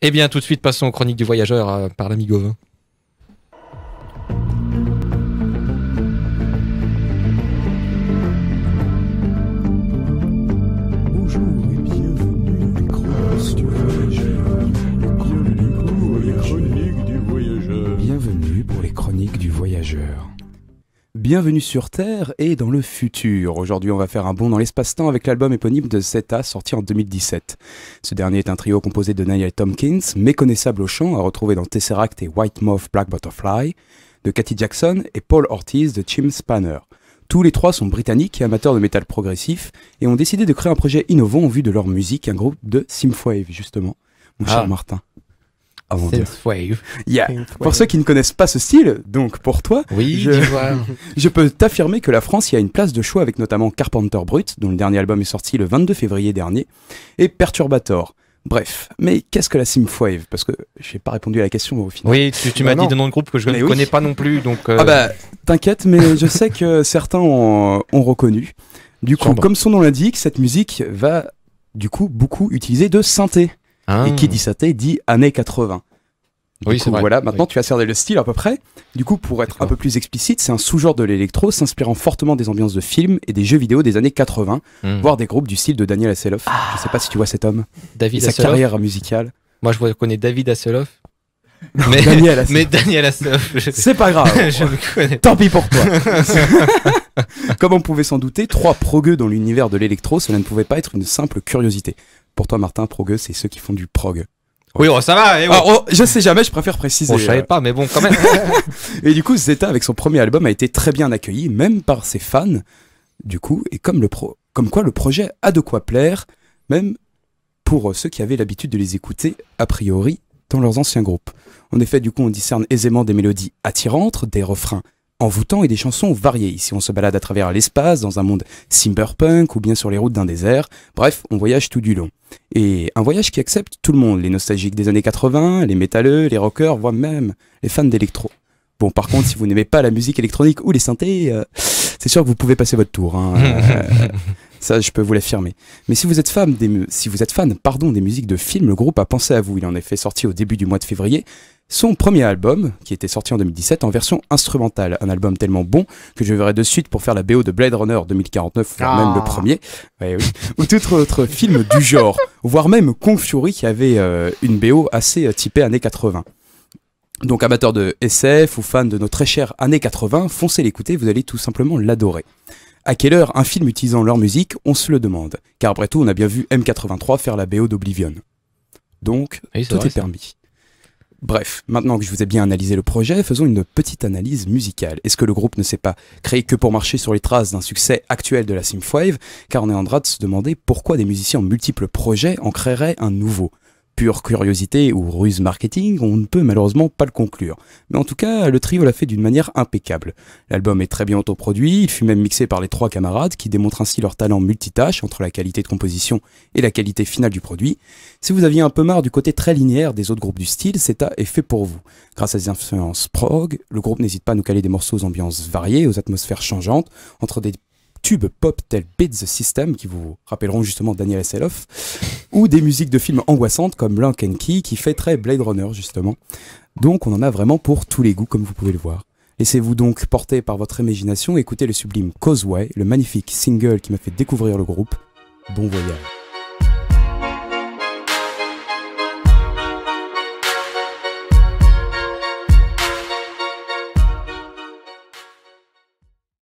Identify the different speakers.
Speaker 1: Eh bien, tout de suite, passons aux chroniques du voyageur par l'ami Gauvin.
Speaker 2: Bonjour et bienvenue dans les chroniques du voyageur. Bienvenue pour les chroniques du voyageur. Bienvenue pour les chroniques du voyageur. Bienvenue sur Terre et dans le futur. Aujourd'hui, on va faire un bond dans l'espace-temps avec l'album éponyme de Zeta sorti en 2017. Ce dernier est un trio composé de Niall Tompkins, méconnaissable au chant, à retrouver dans Tesseract et White Moth Black Butterfly, de Katy Jackson et Paul Ortiz de Chim Spanner. Tous les trois sont britanniques et amateurs de métal progressif et ont décidé de créer un projet innovant en vue de leur musique, un groupe de synthwave justement, mon cher Martin. Oh mon Dieu.
Speaker 1: Synthwave.
Speaker 2: Yeah. Pour ceux qui ne connaissent pas ce style, donc pour toi,
Speaker 1: Oui,
Speaker 2: je peux t'affirmer que la France y a une place de choix avec notamment Carpenter Brut, dont le dernier album est sorti le 22 février dernier, et Perturbator. Bref, mais qu'est-ce que la synthwave? Parce que j'ai pas répondu à la question au final.
Speaker 1: Oui, tu m'as dit de nom de groupe que je ne connais pas non plus, donc...
Speaker 2: Ah bah, t'inquiète, mais je sais que certains ont reconnu. Du coup, comme son nom l'indique, cette musique va du coup beaucoup utiliser de synthé. Et qui dit synthé dit années 80. Du coup, voilà, maintenant tu as cerné le style à peu près. Du coup, pour être un peu plus explicite, c'est un sous-genre de l'électro s'inspirant fortement des ambiances de films et des jeux vidéo des années 80, voire des groupes du style de Daniel Hasselhoff. Je sais pas si tu vois cet homme.
Speaker 1: David
Speaker 2: et sa carrière musicale.
Speaker 1: Moi, je connais David Hasselhoff.
Speaker 2: Non,
Speaker 1: mais
Speaker 2: Daniel
Speaker 1: Hasselhoff.
Speaker 2: C'est pas grave.
Speaker 1: Je me connais.
Speaker 2: Tant pis pour toi. Comme on pouvait s'en douter, trois progueux dans l'univers de l'électro, cela ne pouvait pas être une simple curiosité. Pour toi, Martin, progueux, c'est ceux qui font du prog.
Speaker 1: Oui, ça va.
Speaker 2: Je sais jamais, je préfère préciser.
Speaker 1: Je savais pas, mais bon, quand même.
Speaker 2: Et du coup, Zeta, avec son premier album, a été très bien accueilli, même par ses fans. Du coup, et comme quoi le projet a de quoi plaire, même pour ceux qui avaient l'habitude de les écouter, a priori, dans leurs anciens groupes. En effet, du coup, on discerne aisément des mélodies attirantes, des refrains envoûtants et des chansons variées. Ici, on se balade à travers l'espace, dans un monde cyberpunk ou bien sur les routes d'un désert. Bref, on voyage tout du long. Et un voyage qui accepte tout le monde, les nostalgiques des années 80, les métalleux, les rockers, voire même les fans d'électro. Bon, par contre, si vous n'aimez pas la musique électronique ou les synthés, c'est sûr que vous pouvez passer votre tour. Hein. Ça, je peux vous l'affirmer. Mais si vous êtes fan des musiques de films, le groupe a pensé à vous. Il en est fait sorti au début du mois de février son premier album, qui était sorti en 2017 en version instrumentale. Un album tellement bon que je verrai de suite pour faire la BO de Blade Runner 2049, voire même le premier, ou tout autre film du genre, voire même Kung Fury qui avait une BO assez typée années 80. Donc amateurs de SF ou fans de nos très chères années 80, foncez l'écouter, vous allez tout simplement l'adorer. À quelle heure un film utilisant leur musique, on se le demande. Car après tout, on a bien vu M83 faire la BO d'Oblivion. Donc, tout est permis. Bref, maintenant que je vous ai bien analysé le projet, faisons une petite analyse musicale. Est-ce que le groupe ne s'est pas créé que pour marcher sur les traces d'un succès actuel de la synthwave? Car on est en droit de se demander pourquoi des musiciens en multiples projets en créeraient un nouveau. Pure curiosité ou ruse marketing, on ne peut malheureusement pas le conclure. Mais en tout cas, le trio l'a fait d'une manière impeccable. L'album est très bien autoproduit, il fut même mixé par les trois camarades qui démontrent ainsi leur talent multitâche entre la qualité de composition et la qualité finale du produit. Si vous aviez un peu marre du côté très linéaire des autres groupes du style, Zeta est fait pour vous. Grâce à des influences prog, le groupe n'hésite pas à nous caler des morceaux aux ambiances variées, aux atmosphères changeantes, entre des tubes pop tels Beat the System, qui vous rappelleront justement Daniel Hasselhoff, ou des musiques de films angoissantes comme Lock and Key, qui fait très Blade Runner justement. Donc on en a vraiment pour tous les goûts, comme vous pouvez le voir. Laissez-vous donc porter par votre imagination et écoutez le sublime Causeway, le magnifique single qui m'a fait découvrir le groupe. Bon voyage.